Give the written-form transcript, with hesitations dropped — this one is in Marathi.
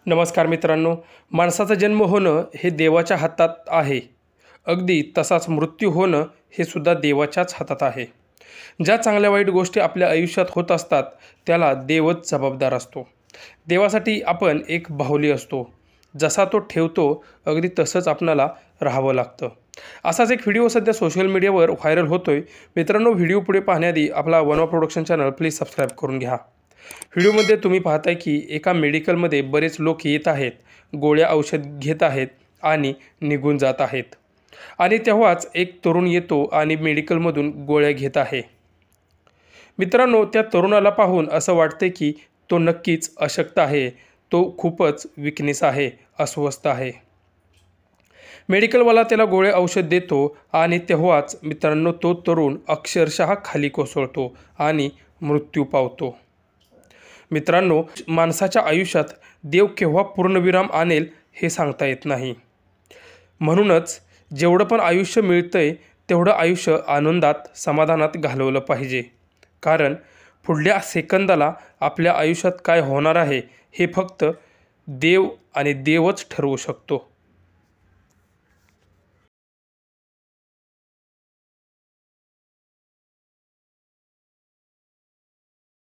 नमस्कार मित्रांनो, माणसाचा जन्म होणं हे देवाच्या हातात आहे. अगदी तसाच मृत्यू होणं हे सुद्धा देवाच्याच हातात आहे. ज्या चांगल्या वाईट गोष्टी आपल्या आयुष्यात होत असतात त्याला देवच जबाबदार असतो. देवासाठी आपण एक बाहुली असतो. जसा तो ठेवतो अगदी तसंच आपणाला राहावं लागतं. असाच एक व्हिडिओ सध्या सोशल मीडियावर व्हायरल होतोय. मित्रांनो, व्हिडिओ पुढे पाहण्याआधी आपला वनवा प्रोडक्शन चॅनल प्लीज सबस्क्राईब करून घ्या. व्हिडिओमध्ये तुम्ही पाहताय की एका मेडिकलमध्ये बरेच लोक येत आहेत, गोळ्या औषध घेत आहेत आणि निघून जात आहेत. आणि तेव्हाच एक तरुण येतो आणि मेडिकलमधून गोळ्या घेत आहे. मित्रांनो, त्या तरुणाला पाहून असं वाटते की तो नक्कीच अशक्त आहे, तो खूपच विकनेस आहे, अस्वस्थ आहे. मेडिकलवाला त्याला गोळ्या औषध देतो आणि तेव्हाच मित्रांनो तो तरुण अक्षरशः खाली कोसळतो आणि मृत्यू पावतो. मित्रांनो, माणसाच्या आयुष्यात देव केव्हा पूर्णविराम आणेल हे सांगता येत नाही. म्हणूनच जेवढं पण आयुष्य मिळतंय तेवढं आयुष्य आनंदात, समाधानात घालवलं पाहिजे. कारण पुढल्या सेकंदाला आपल्या आयुष्यात काय होणार आहे हे फक्त देव आणि देवच ठरवू शकतो.